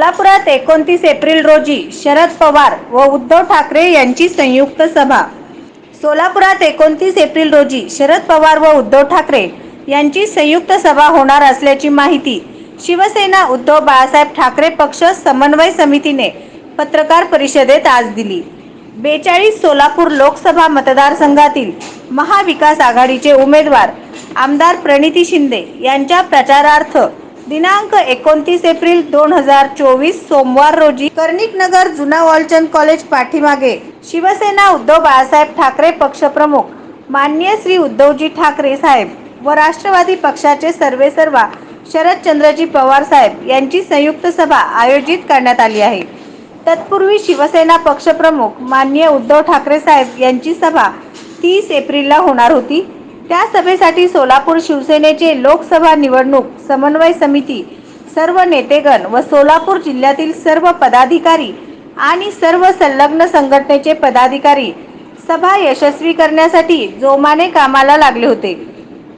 सोलापुरात 29 एप्रिल रोजी शरद पवार व उद्धव ठाकरे यांची संयुक्त सभा। सोलापुरात 29 एप्रिल रोजी शरद पवार व उद्धव ठाकरे यांची संयुक्त सभा होणार असल्याची माहिती शिवसेना उद्धव बाळासाहेब ठाकरे पक्ष समन्वय समितीने पत्रकार परिषदेत आज दिली। 42 सोलापूर लोकसभा मतदारसंघातील महाविकास आघाडीचे उमेदवार आमदार प्रणिती शिंदे यांच्या प्रचारार्थ दिनांक 29 एप्रिल 2024 सोमवार रोजी कर्णिकनगर जुना वालचंद कॉलेज पाठीमागे शिवसेना उद्धव बाळासाहेब ठाकरे पक्षप्रमुख माननीय श्री उद्धवजी ठाकरे साहेब व राष्ट्रवादी पक्षाचे सर्वेसर्वा शरदचंद्रजी पवार साहेब यांची संयुक्त सभा आयोजित करण्यात आली आहे। तत्पूर्वी शिवसेना पक्षप्रमुख माननीय उद्धव ठाकरे साहेब यांची सभा 30 एप्रिलला होणार होती। त्या सभेसाठी सोलापूर शिवसेनेचे लोकसभा निवडणूक समन्वय समिती, सर्व नेतेगण व सोलापूर जिल्ह्यातील सर्व पदाधिकारी आणि सर्व संलग्न संघटनेचे पदाधिकारी सभा यशस्वी करण्यासाठी जोमाने कामाला लागले होते।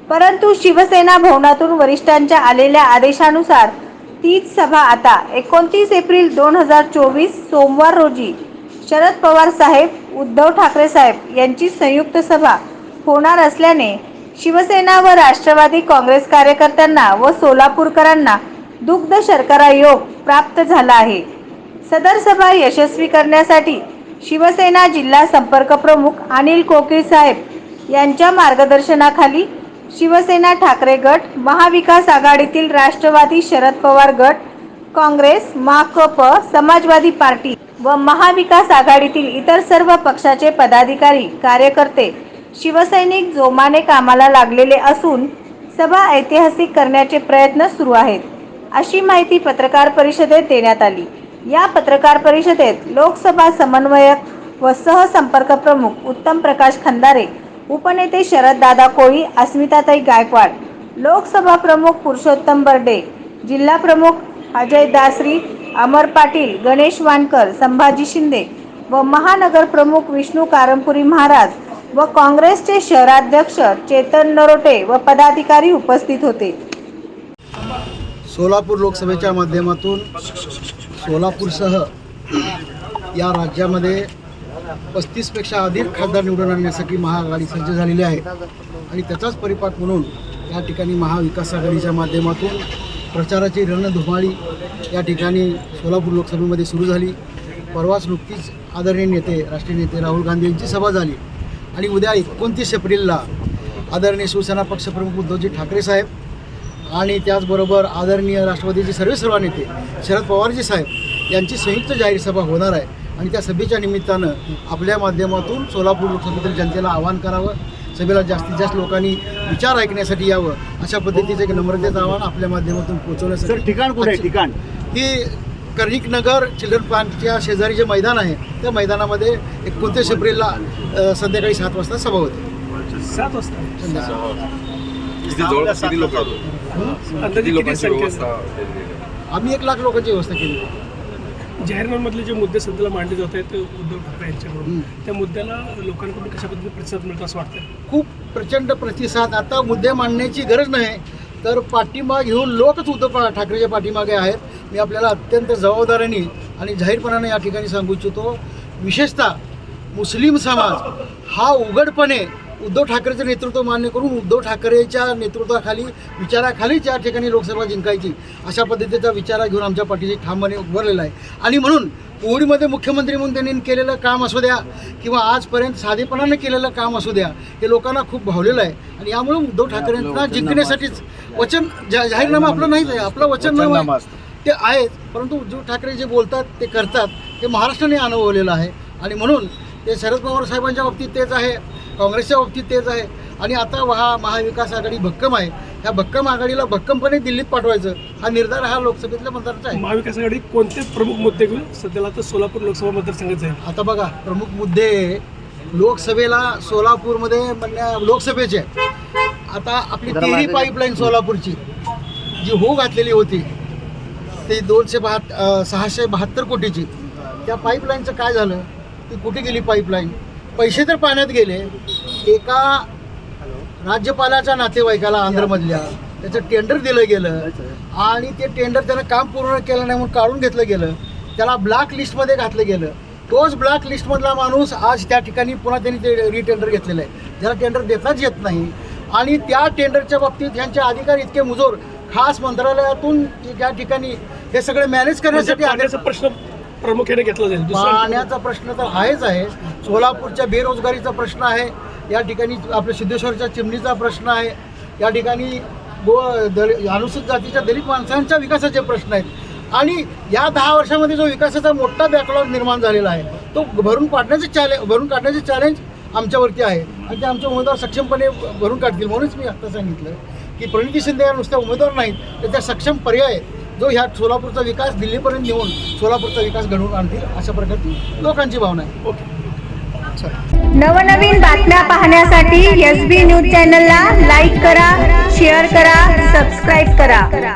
परंतु शिवसेना भवनातून वरिष्ठांच्या आलेल्या आदेशानुसार तीच सभा आता 29 एप्रिल 2024 सोमवार रोजी शरद पवार साहेब, उद्धव ठाकरे साहेब यांची संयुक्त सभा होणार असल्याने शिवसेना व राष्ट्रवादी काँग्रेस कार्यकर्त्यांना व सोलापूरकरांना दुग्ध शर्करा योग प्राप्त झाला आहे। सदर सभा यशस्वी करण्यासाठी शिवसेना जिल्हा संपर्क प्रमुख अनिल कोकीळ साहेब यांच्या मार्गदर्शनाखाली शिवसेना ठाकरे गट, महाविकास आघाडीतील राष्ट्रवादी शरद पवार गट, काँग्रेस, माकप, समाजवादी पार्टी व महाविकास आघाडीतील इतर सर्व पक्षाचे पदाधिकारी, कार्यकर्ते, शिवसैनिक जोमाने कामाला लागलेले असून सभा ऐतिहासिक करण्याचे प्रयत्न सुरू आहेत, अशी माहिती पत्रकार परिषदेत देण्यात आली। या पत्रकार परिषदेत लोकसभा समन्वयक व सहसंपर्क प्रमुख उत्तम प्रकाश खंदारे, उपनेते शरद दादा कोळी, अस्मिताताई गायकवाड, लोकसभा प्रमुख पुरुषोत्तम बर्डे, जिल्हा प्रमुख अजय दासरी, अमर पाटील, गणेश वानकर, संभाजी शिंदे व महानगर प्रमुख विष्णू कारंपुरी महाराज व काँग्रेसचे शहराध्यक्ष चेतन नरोटे व पदाधिकारी उपस्थित होते। सोलापूर लोकसभेच्या माध्यमातून सोलापूरसह या राज्यामध्ये 35 पेक्षा अधिक खासदार निवडून आणण्यासाठी महाआघाडी सज्ज झालेली आहे आणि त्याचाच परिपाक म्हणून या ठिकाणी महाविकास आघाडीच्या माध्यमातून प्रचाराची रणधुमाळी या ठिकाणी सोलापूर लोकसभेमध्ये सुरू झाली। परवाच नुकतीच आदरणीय नेते, राष्ट्रीय नेते राहुल गांधी यांची सभा झाली आणि उद्या 29 एप्रिलला आदरणीय शिवसेना पक्षप्रमुख उद्धवजी ठाकरे साहेब आणि त्याचबरोबर आदरणीय राष्ट्रवादीचे सर्व नेते शरद पवारजी साहेब यांची संयुक्त जाहीर सभा होणार आहे आणि त्या सभेच्या निमित्तानं आपल्या माध्यमातून सोलापूर लोकसभेतील जनतेला आवाहन करावं, सभेला जास्तीत जास्त लोकांनी विचार ऐकण्यासाठी यावं, अशा पद्धतीचं एक नम्रतेचं आवाहन आपल्या माध्यमातून पोहोचवण्यासाठी। ठिकाण कुठे ठिकाण ही कर्णिकनगर चिल्ड्रन पार्कच्या शेजारी जे मैदान आहे त्या मैदानामध्ये 29 एप्रिलला संध्याकाळी 7 वाजता सभा होते। 7 वाजता आम्ही 1 लाख लोकांची व्यवस्था केली। जाहीरनाम्यामधले जे मुद्दे सध्याला मांडले जात आहेत उद्धव ठाकरे यांच्याकडून, त्या मुद्द्याला लोकांकडून कशा पद्धतीने प्रतिसाद मिळतो असं वाटतं? खूप प्रचंड प्रतिसाद। आता मुद्दे मांडण्याची गरज नाही, तर पाठिंबा घेऊन लोकच उद्धव ठाकरेच्या पाठीमागे आहेत। मी आपल्याला अत्यंत जबाबदारीने आणि जाहीरपणाने या ठिकाणी सांगू इच्छितो, विशेषतः मुस्लिम समाज हा उघडपणे उद्धव ठाकरेचं नेतृत्व मान्य करून उद्धव ठाकरेच्या नेतृत्वाखाली, विचाराखाली त्या ठिकाणी लोकसभा जिंकायची अशा पद्धतीचा विचार घेऊन आमच्या पाठीशी ठामपणे उभारलेला आहे। आणि म्हणून कोविडमध्ये मुख्यमंत्री म्हणून त्यांनी केलेलं काम असू द्या किंवा आजपर्यंत साधेपणाने केलेलं काम असू द्या, हे लोकांना खूप भावलेलं आहे आणि यामुळे उद्धव ठाकरेंना जिंकण्यासाठीच वचन जाहीरनामा आपलं नाहीच आहे, आपलं वचननामा ते आहेत, परंतु उद्धव ठाकरे जे बोलतात ते करतात ते महाराष्ट्राने अनुभवलेलं आहे आणि म्हणून ते शरद पवार साहेबांच्या बाबतीत तेच आहे, काँग्रेसच्या बाबतीत तेच आहे आणि आता महाविकास आघाडी भक्कम आहे। ह्या भक्कम आघाडीला भक्कमपणे दिल्लीत पाठवायचं हा निर्धार हा लोकसभेतल्या मतदारांचा आहे। महाविकास आघाडी कोणते प्रमुख मुद्दे घेऊन सध्याला आता सोलापूर लोकसभा मतदारसंघाचा आहे? आता बघा, प्रमुख मुद्दे लोकसभेला सोलापूरमध्ये लोकसभेचे आता आपली तिरी पाईपलाईन सोलापूरची जी होऊ घातलेली होती ते 672 कोटीची, त्या पाईपलाईनचं काय झालं? ती कुठे गेली पाईपलाईन? पैसे तर पाण्यात गेले। एका राज्यपालाच्या नातेवाईकाला आंध्रमधल्या त्याचं टेंडर दिलं गेलं आणि ते टेंडर त्यानं काम पूर्ण केलं नाही म्हणून काढून घेतलं गेलं, त्याला ब्लॅक लिस्टमध्ये घातलं गेलं. तोच ब्लॅक लिस्टमधला माणूस आज त्या ठिकाणी पुन्हा त्यांनी ते रिटेंडर घेतलेलं आहे, ज्याला टेंडर देताच येत नाही. आणि त्या टेंडरच्या बाबतीत ह्यांचे अधिकारी इतके मुजोर, खास मंत्रालयातून त्या ठिकाणी हे सगळे मॅनेज करण्यासाठी पाण्याचा प्रश्न प्रामुख्याने घेतला जाईल. पाण्याचा प्रश्न तर आहेच आहे, सोलापूरच्या बेरोजगारीचा प्रश्न आहे, या ठिकाणी आपल्या सिद्धेश्वरच्या चिमणीचा प्रश्न आहे, या ठिकाणी अनुसूचित जातीच्या दलित माणसांच्या विकासाचे प्रश्न आहेत. आणि या 10 वर्षामध्ये जो विकासाचा मोठा बॅकलॉग निर्माण झालेला आहे तो भरून काढण्याचे चॅलेंज आमच्यावरती आहे आणि ते आमचे उमेदवार सक्षमपणे भरून काढतील. म्हणूनच मी आत्ता सांगितलं की प्रणिती शिंदे या नुसत्या उमेदवार नाहीत, तर त्या सक्षम पर्याय जो ह्या सोलापूरचा विकास दिल्लीपर्यंत नेऊन सोलापूरचा विकास घडवून आणतील अशा प्रकारची लोकांची भावना आहे. ओके. नवनवीन बातम्या पाहण्यासाठी SB न्यूज चॅनलला लाईक करा, शेअर करा, सबस्क्राईब करा.